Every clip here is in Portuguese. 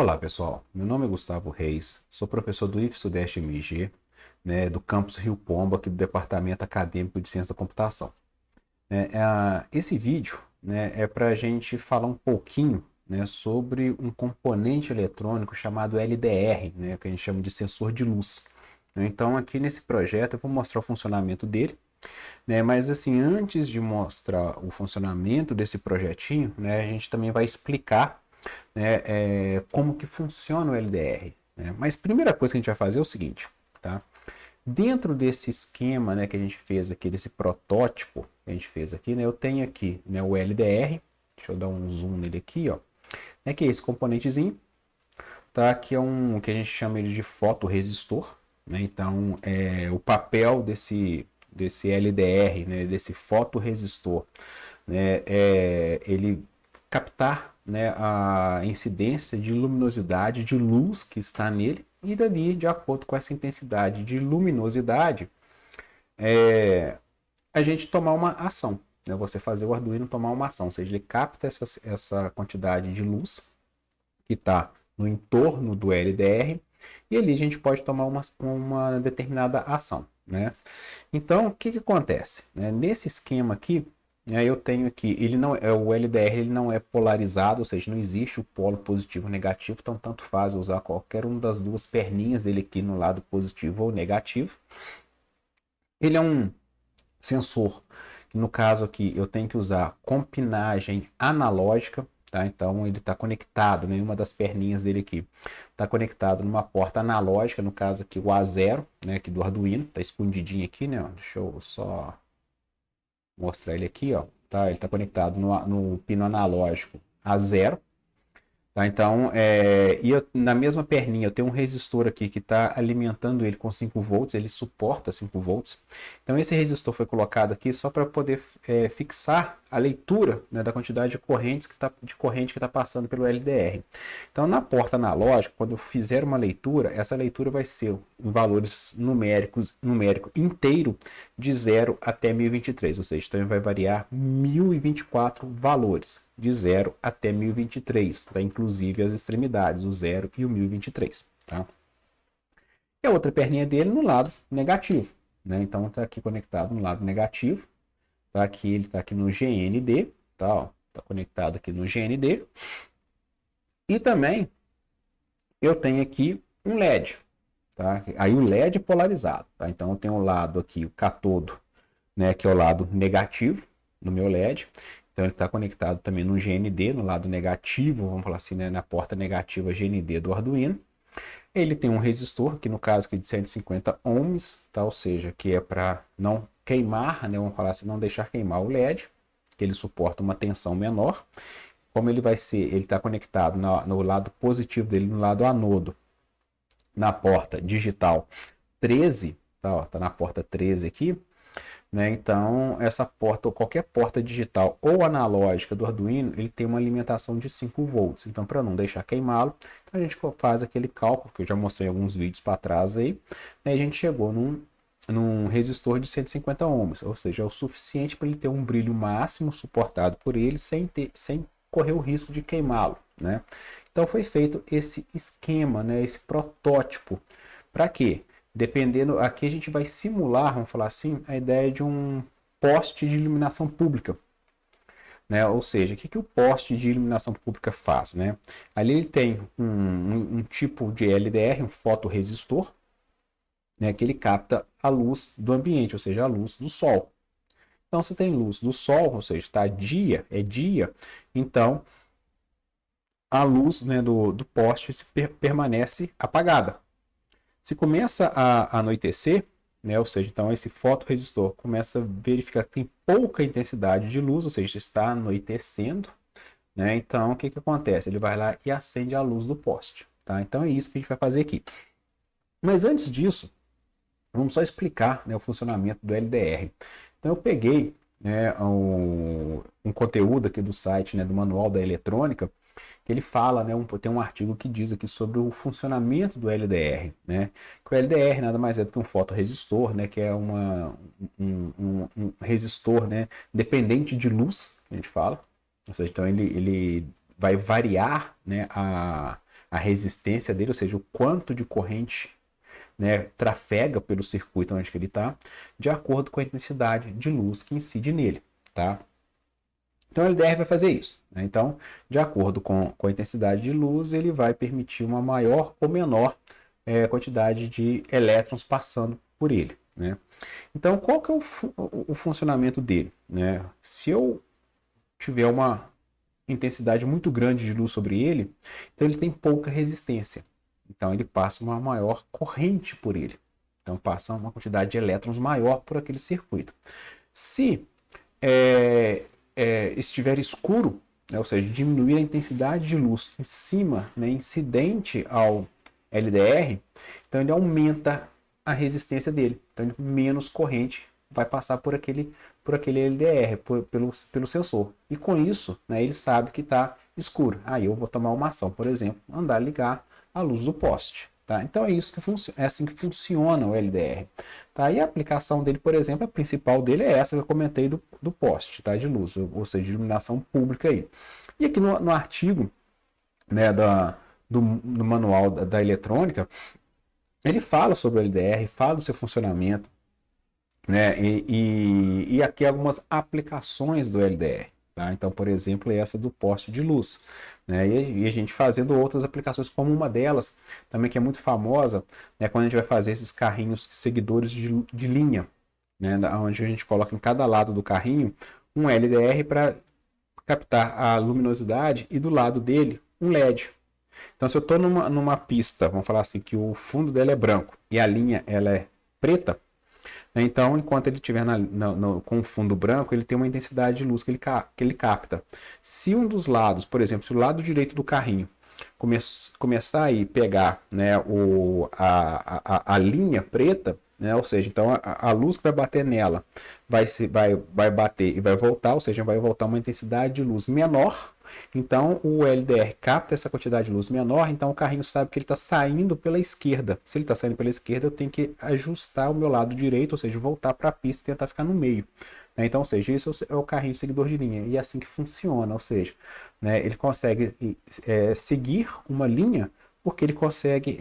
Olá pessoal, meu nome é Gustavo Reis, sou professor do IF-Sudeste MG, do campus Rio Pombo, aqui do Departamento Acadêmico de Ciência da Computação. Esse vídeo é para a gente falar um pouquinho sobre um componente eletrônico chamado LDR, que a gente chama de sensor de luz. Então aqui nesse projeto eu vou mostrar o funcionamento dele, mas assim, antes de mostrar o funcionamento desse projetinho, a gente também vai explicar como que funciona o LDR. Mas a primeira coisa que a gente vai fazer é o seguinte, tá? Dentro desse esquema que a gente fez aqui, desse protótipo que a gente fez aqui, eu tenho aqui o LDR, deixa eu dar um zoom nele aqui, ó, que é esse componentezinho, tá? Que é um que a gente chama ele de fotoresistor, então o papel desse LDR, desse fotoresistor, é ele captar a incidência de luminosidade de luz que está nele, e dali, de acordo com essa intensidade de luminosidade, a gente tomar uma ação. Você fazer o Arduino tomar uma ação, ou seja, ele capta essa quantidade de luz que está no entorno do LDR, e ali a gente pode tomar uma determinada ação. Então, o que acontece? Nesse esquema aqui, eu tenho aqui, ele não é o LDR, ele não é polarizado, ou seja, não existe o polo positivo ou negativo, então tanto faz usar qualquer uma das duas perninhas dele aqui no lado positivo ou negativo. Ele é um sensor que, no caso aqui, eu tenho que usar compinagem analógica, tá? Então ele está conectado, uma das perninhas dele aqui está conectado numa porta analógica, no caso aqui o A0, aqui do Arduino, está escondidinho aqui, deixa eu só mostrar ele aqui, ó, tá? Ele está conectado no pino analógico A0, tá? Então, na mesma perninha eu tenho um resistor aqui que está alimentando ele com 5 volts, ele suporta 5 volts. Então, esse resistor foi colocado aqui só para poder fixar a leitura da quantidade de corrente que está passando pelo LDR. Então, na porta analógica, quando eu fizer uma leitura, essa leitura vai ser em valores numérico inteiro de 0 até 1023, ou seja, então vai variar 1024 valores de 0 até 1023, tá? Inclusive as extremidades, o 0 e o 1023, tá? E a outra perninha dele no lado negativo, então está aqui conectado no lado negativo, tá? Aqui ele está aqui no GND, tá? Tá conectado aqui no GND. E também eu tenho aqui um LED, tá? Aí o LED polarizado, tá? Então eu tenho um lado aqui, o catodo, que é o lado negativo do meu LED. Então ele está conectado também no GND, no lado negativo, vamos falar assim, na porta negativa GND do Arduino. Ele tem um resistor, que no caso aqui de 150 ohms, tá? Ou seja, que é para não queimar, vamos falar assim, não deixar queimar o LED, que ele suporta uma tensão menor. Como ele vai ser, ele está conectado no lado positivo dele, no lado anodo, na porta digital 13, tá? Ó, tá na porta 13 aqui. Então, essa porta, ou qualquer porta digital ou analógica do Arduino, ele tem uma alimentação de 5 volts. Então, para não deixar queimá-lo, a gente faz aquele cálculo, que eu já mostrei em alguns vídeos para trás aí, e a gente chegou num resistor de 150 ohms, ou seja, é o suficiente para ele ter um brilho máximo suportado por ele, sem correr o risco de queimá-lo. Então, foi feito esse esquema, esse protótipo. Para quê? Dependendo, aqui a gente vai simular, vamos falar assim, a ideia de um poste de iluminação pública. Ou seja, o que o poste de iluminação pública faz? Ali ele tem um tipo de LDR, um fotoresistor, que ele capta a luz do ambiente, ou seja, a luz do sol. Então, se tem luz do sol, ou seja, está dia, então a luz do poste permanece apagada. Se começa a anoitecer, ou seja, então esse fotoresistor começa a verificar que tem pouca intensidade de luz, ou seja, está anoitecendo, então o que acontece? Ele vai lá e acende a luz do poste, tá? Então é isso que a gente vai fazer aqui. Mas antes disso, vamos só explicar o funcionamento do LDR. Então eu peguei um conteúdo aqui do site, do Manual da Eletrônica, que ele fala, tem um artigo que diz aqui sobre o funcionamento do LDR, que o LDR nada mais é do que um fotoresistor, que é um resistor, dependente de luz, que a gente fala, ou seja, então ele vai variar, a resistência dele, ou seja, o quanto de corrente, né, trafega pelo circuito onde que ele está, de acordo com a intensidade de luz que incide nele, tá? Então, o LDR vai fazer isso, né? Então, de acordo com a intensidade de luz, ele vai permitir uma maior ou menor quantidade de elétrons passando por ele, né? Então, qual que é o funcionamento dele, né? Se eu tiver uma intensidade muito grande de luz sobre ele, então ele tem pouca resistência. Então, ele passa uma maior corrente por ele. Então, passa uma quantidade de elétrons maior por aquele circuito. Se estiver escuro, né, ou seja, diminuir a intensidade de luz em cima, né, incidente ao LDR, então ele aumenta a resistência dele. Então, menos corrente vai passar por aquele LDR, pelo sensor. E com isso, né, ele sabe que está escuro. Aí eu vou tomar uma ação, por exemplo, mandar ligar a luz do poste. Tá? Então é isso que é assim que funciona o LDR. Tá? E a aplicação dele, por exemplo, a principal dele é essa que eu comentei do poste, tá? De luz, ou seja, de iluminação pública aí. E aqui no artigo, né, do manual da eletrônica, ele fala sobre o LDR, fala do seu funcionamento, né? E aqui algumas aplicações do LDR. Tá? Então, por exemplo, essa do poste de luz. Né? E a gente fazendo outras aplicações, como uma delas, também que é muito famosa, né? Quando a gente vai fazer esses carrinhos seguidores de linha, né? Onde a gente coloca em cada lado do carrinho um LDR para captar a luminosidade e do lado dele um LED. Então, se eu estou numa pista, vamos falar assim, que o fundo dela é branco e a linha ela é preta, então, enquanto ele estiver com o fundo branco, ele tem uma intensidade de luz que ele capta. Se um dos lados, por exemplo, se o lado direito do carrinho começar a pegar, né, a linha preta, né, ou seja, então a luz que vai bater nela vai bater e vai voltar, ou seja, vai voltar uma intensidade de luz menor. Então o LDR capta essa quantidade de luz menor, então o carrinho sabe que ele está saindo pela esquerda. Se ele está saindo pela esquerda, eu tenho que ajustar o meu lado direito, ou seja, voltar para a pista e tentar ficar no meio. Então, ou seja, isso é o carrinho seguidor de linha, e é assim que funciona, ou seja, né, ele consegue seguir uma linha porque ele consegue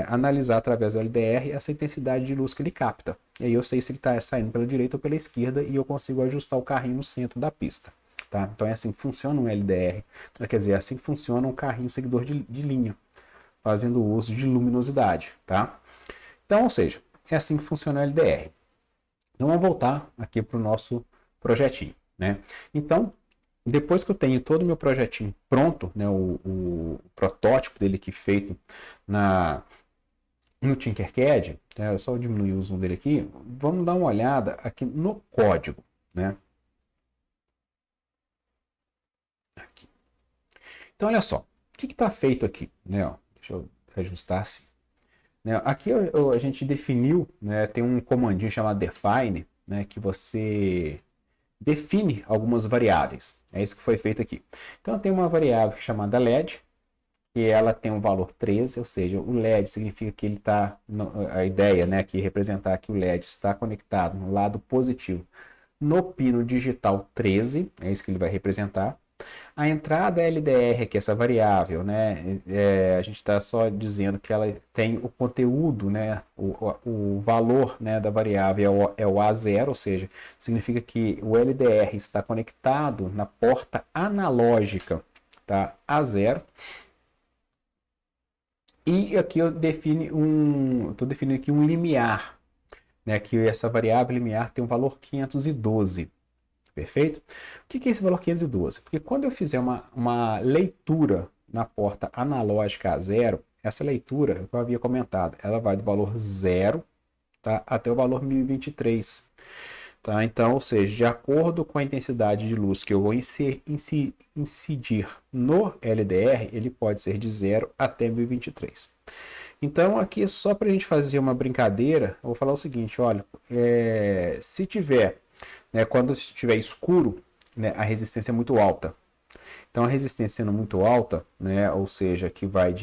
analisar através do LDR essa intensidade de luz que ele capta. E aí eu sei se ele está saindo pela direita ou pela esquerda e eu consigo ajustar o carrinho no centro da pista. Tá? Então é assim que funciona um LDR, quer dizer, é assim que funciona um carrinho seguidor de linha, fazendo uso de luminosidade. Tá? Então, ou seja, é assim que funciona o LDR. Então vamos voltar aqui para o nosso projetinho. Né? Então, depois que eu tenho todo o meu projetinho pronto, né, o protótipo dele aqui feito no Tinkercad, né, eu só diminuir o zoom dele aqui, vamos dar uma olhada aqui no código. Né? Aqui. Então, olha só, o que está feito aqui? Né, ó, deixa eu ajustar assim. Né, aqui a gente definiu, né, tem um comandinho chamado define, né, que você define algumas variáveis. É isso que foi feito aqui. Então, tem uma variável chamada LED, que ela tem um valor 13, ou seja, o LED significa que ele está, a ideia, né, aqui representar que o LED está conectado no lado positivo no pino digital 13, é isso que ele vai representar. A entrada LDR, que é essa variável, né, a gente está só dizendo que ela tem o conteúdo, né, o valor, né, da variável é o A0, ou seja, significa que o LDR está conectado na porta analógica, tá, A0. E aqui eu estou definindo aqui um limiar, né, que essa variável limiar tem um valor 512. Perfeito? O que é esse valor 512? Porque quando eu fizer uma leitura na porta analógica A0, essa leitura, eu havia comentado, ela vai do valor 0, tá, até o valor 1023. Tá? Então, ou seja, de acordo com a intensidade de luz que eu vou incidir no LDR, ele pode ser de 0 até 1023. Então, aqui só para a gente fazer uma brincadeira, eu vou falar o seguinte, olha, se tiver, né, quando estiver escuro, né, a resistência é muito alta. Então, a resistência sendo muito alta, né, ou seja, que vai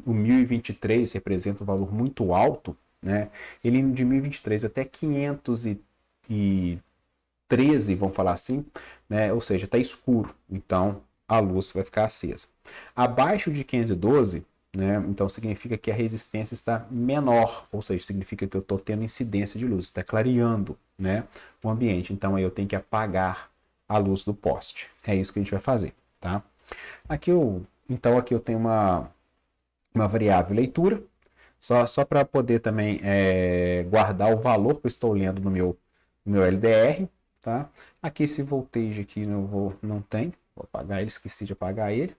o 1023 representa um valor muito alto, né, ele indo de 1023 até 513, vamos falar assim, né, ou seja, está escuro, então a luz vai ficar acesa. Abaixo de 512, né? Então significa que a resistência está menor, ou seja, significa que eu estou tendo incidência de luz, está clareando, né, o ambiente. Então aí eu tenho que apagar a luz do poste. É isso que a gente vai fazer, tá? Então aqui eu tenho uma variável leitura, só para poder também guardar o valor que eu estou lendo no meu LDR, tá? Aqui esse voltage aqui não tem, vou apagar ele, esqueci de apagar ele,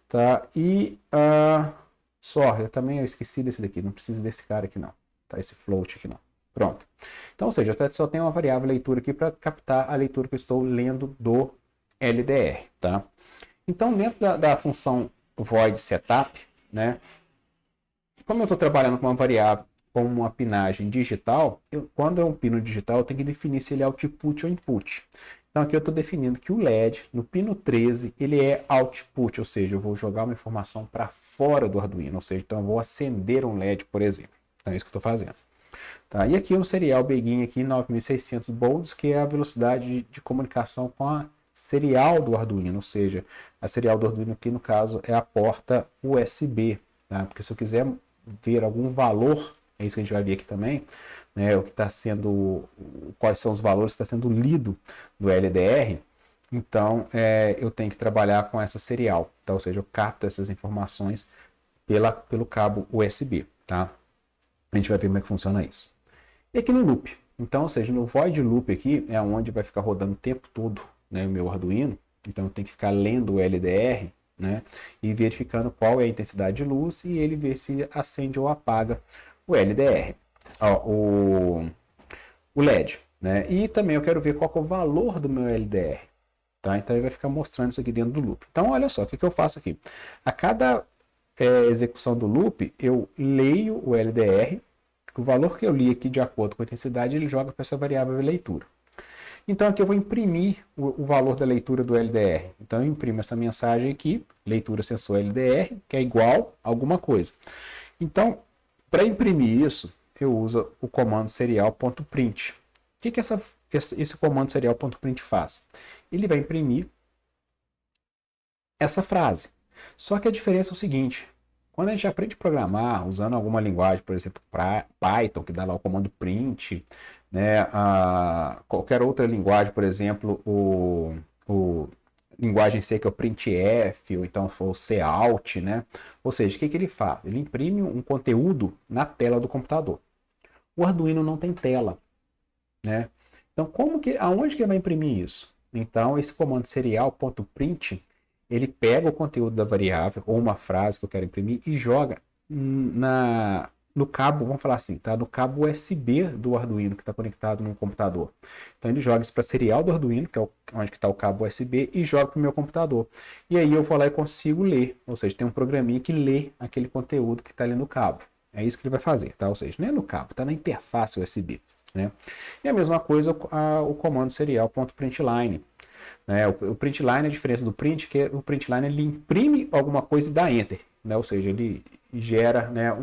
tá? E eu também esqueci desse daqui, não preciso desse cara aqui não, tá? Esse float aqui não. Pronto. Então, ou seja, eu só tenho uma variável leitura aqui para captar a leitura que eu estou lendo do LDR, tá? Então, dentro da função void setup, né? Como eu estou trabalhando com uma variável, com uma pinagem digital, quando é um pino digital, eu tenho que definir se ele é output ou input. Então aqui eu estou definindo que o LED, no pino 13, ele é output, ou seja, eu vou jogar uma informação para fora do Arduino, ou seja, então eu vou acender um LED, por exemplo. Então é isso que eu estou fazendo. Tá? E aqui no serial Begin aqui 9600 baud, que é a velocidade de comunicação com a serial do Arduino, ou seja, a serial do Arduino aqui no caso é a porta USB, tá? Porque se eu quiser ver algum valor, é isso que a gente vai ver aqui também, né, o que está sendo, quais são os valores que está sendo lido do LDR, então eu tenho que trabalhar com essa serial, tá? Ou seja, eu capto essas informações pelo cabo USB, tá? A gente vai ver como é que funciona isso. E aqui no loop, então, ou seja, no void loop aqui é onde vai ficar rodando o tempo todo, né, o meu Arduino, então eu tenho que ficar lendo o LDR, né, e verificando qual é a intensidade de luz e ele ver se acende ou apaga o LDR, o LED, né, e também eu quero ver qual é o valor do meu LDR, tá, então ele vai ficar mostrando isso aqui dentro do loop. Então olha só, o que eu faço aqui, a cada execução do loop eu leio o LDR, o valor que eu li aqui de acordo com a intensidade ele joga para essa variável de leitura. Então aqui eu vou imprimir o valor da leitura do LDR. Então eu imprimo essa mensagem aqui, leitura sensor LDR, que é igual a alguma coisa. Então, para imprimir isso, eu uso o comando serial.print. O que esse comando serial.print faz? Ele vai imprimir essa frase. Só que a diferença é o seguinte, quando a gente aprende a programar usando alguma linguagem, por exemplo, Python, que dá lá o comando print, né, qualquer outra linguagem, por exemplo, o linguagem C que é o printf, ou então o cout, né? Ou seja, o que ele faz? Ele imprime um conteúdo na tela do computador. O Arduino não tem tela, né? Então, aonde que ele vai imprimir isso? Então, esse comando serial.print, ele pega o conteúdo da variável ou uma frase que eu quero imprimir e joga no cabo, vamos falar assim, tá? No cabo USB do Arduino que está conectado no computador. Então ele joga isso para a serial do Arduino, que é onde está o cabo USB, e joga para o meu computador. E aí eu vou lá e consigo ler, ou seja, tem um programinha que lê aquele conteúdo que está ali no cabo. É isso que ele vai fazer, tá? Ou seja, não é no cabo, está na interface USB, né? E a mesma coisa o comando serial.println. Né? O println, a diferença do print, que o println ele imprime alguma coisa e dá enter, né? Ou seja, ele gera, né,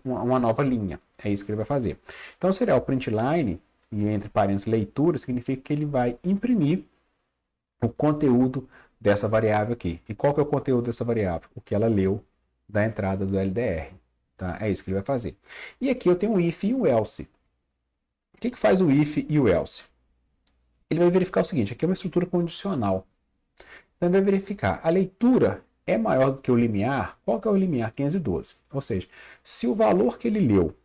uma nova linha. É isso que ele vai fazer. Então, seria o println, e entre parênteses leitura, significa que ele vai imprimir o conteúdo dessa variável aqui. E qual que é o conteúdo dessa variável? O que ela leu da entrada do LDR. Tá? É isso que ele vai fazer. E aqui eu tenho o if e o else. O que faz o if e o else? Ele vai verificar o seguinte, aqui é uma estrutura condicional. Então ele vai verificar, a leitura é maior do que o limiar, qual que é o limiar? 512. Ou seja, se o valor que ele leu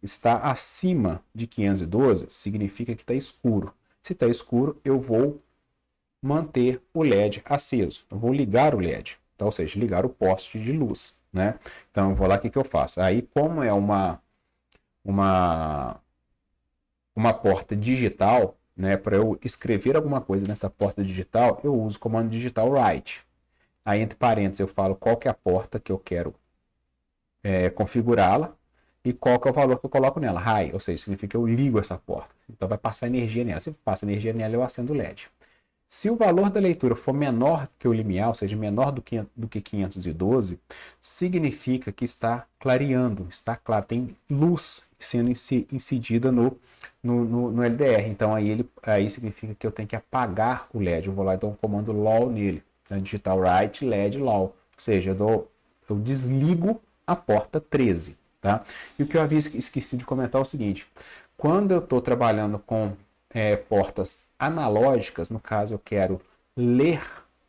está acima de 512, significa que está escuro. Se está escuro, eu vou manter o LED aceso. Eu vou ligar o LED, então, ou seja, ligar o poste de luz. Né? Então eu vou lá, o que eu faço? Aí, como é uma porta digital, né, para eu escrever alguma coisa nessa porta digital, eu uso o comando digital write. Aí, entre parênteses, eu falo qual que é a porta que eu quero configurá-la e qual que é o valor que eu coloco nela. High, ou seja, significa que eu ligo essa porta. Então, vai passar energia nela. Se passa energia nela, eu acendo o LED. Se o valor da leitura for menor que o limiar, ou seja, menor do que 512, significa que está clareando, está claro, tem luz sendo incidida no LDR. Então aí significa que eu tenho que apagar o LED. Eu vou lá e dou um comando LOL nele. Então, digital write LED LOL. Ou seja, eu desligo a porta 13, tá? E o que eu havia esquecido de comentar é o seguinte, quando eu estou trabalhando com portas analógicas, no caso eu quero ler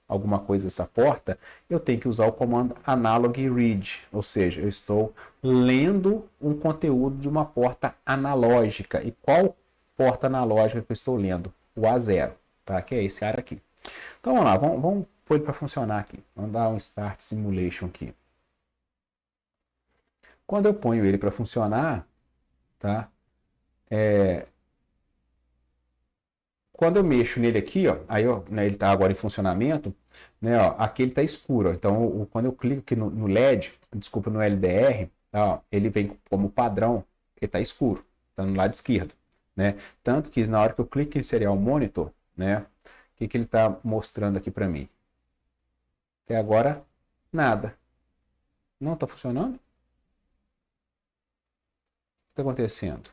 alguma coisa dessa porta, eu tenho que usar o comando analog read, ou seja, eu estou lendo um conteúdo de uma porta analógica. E qual porta analógica que eu estou lendo? O A0, tá? Que é esse cara aqui. Então vamos lá, vamos pôr ele para funcionar aqui. Vamos dar um Start Simulation aqui. Quando eu ponho ele para funcionar, tá? Quando eu mexo nele aqui, ó, aí ó, né, ele está agora em funcionamento, né, ó, aqui ele está escuro. Ó, então, quando eu clico aqui no LED, desculpa, no LDR, tá, ó, ele vem como padrão, ele está escuro, está no lado esquerdo, né? Tanto que na hora que eu clico em Serial Monitor, né, o que ele está mostrando aqui para mim? Até agora, nada. Não está funcionando? O que está acontecendo?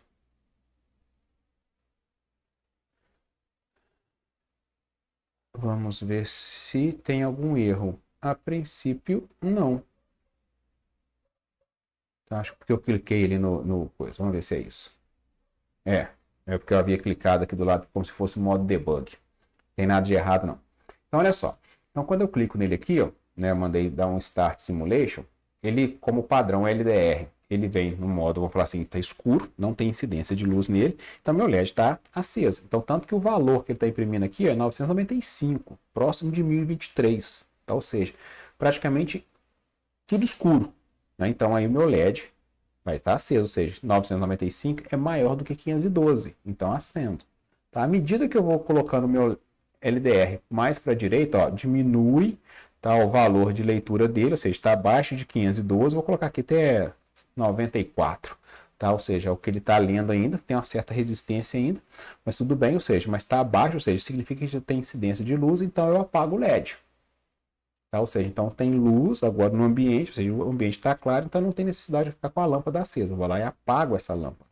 Vamos ver se tem algum erro. A princípio, não. Então, acho que porque eu cliquei ali no coisa. Vamos ver se é isso. É porque eu havia clicado aqui do lado como se fosse o modo debug. Não tem nada de errado, não. Então, olha só. Então, quando eu clico nele aqui, ó, né, eu mandei dar um Start Simulation, ele, como padrão LDR, ele vem no modo, vamos falar assim, está escuro, não tem incidência de luz nele, então meu LED está aceso. Então, tanto que o valor que ele está imprimindo aqui é 995, próximo de 1023, tá? Ou seja, praticamente tudo escuro, né? Então, aí o meu LED vai estar aceso, ou seja, 995 é maior do que 512, então acendo. Tá? À medida que eu vou colocando o meu LDR mais para a direita, ó, diminui, tá, o valor de leitura dele, ou seja, está abaixo de 512, vou colocar aqui até 94, tá? Ou seja, é o que ele está lendo ainda, tem uma certa resistência ainda, mas tudo bem, ou seja, mas está abaixo, ou seja, significa que já tem incidência de luz, então eu apago o LED. Tá? Ou seja, então tem luz agora no ambiente, ou seja, o ambiente está claro, então não tem necessidade de ficar com a lâmpada acesa. Eu vou lá e apago essa lâmpada.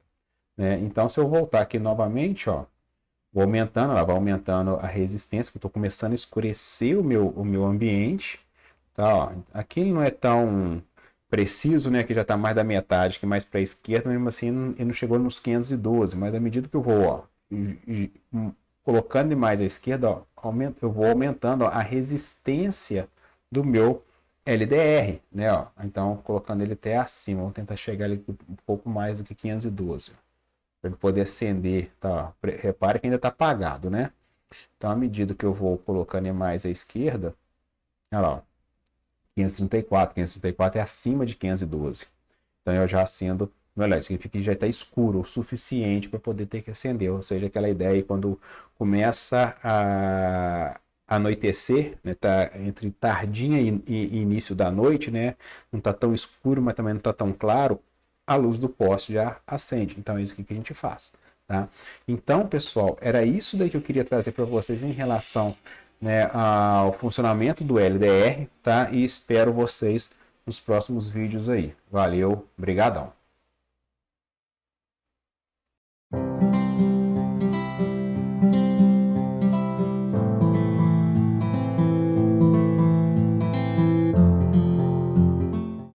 Né? Então, se eu voltar aqui novamente, ó, vou aumentando, ela vai aumentando a resistência, que eu estou começando a escurecer o meu ambiente. Tá, ó. Aqui ele não é tão preciso, né? Que já está mais da metade, que mais para a esquerda, mesmo assim ele não chegou nos 512, mas à medida que eu vou, ó, colocando mais à esquerda, ó, eu vou aumentando, ó, a resistência do meu LDR, né? Ó. Então, colocando ele até acima, vamos tentar chegar ali um pouco mais do que 512, para ele poder acender, tá? Repare que ainda está apagado, né? Então, à medida que eu vou colocando ele mais à esquerda, olha lá, ó, 534 é acima de 512. Então, eu já acendo meu LED, significa que já está escuro o suficiente para poder ter que acender, ou seja, aquela ideia quando começa a anoitecer, né, tá entre tardinha e início da noite, né, não está tão escuro, mas também não está tão claro, a luz do poste já acende. Então é isso que a gente faz, tá? Então, pessoal, era isso daí que eu queria trazer para vocês em relação, né, ao funcionamento do LDR, tá? E espero vocês nos próximos vídeos aí. Valeu, brigadão.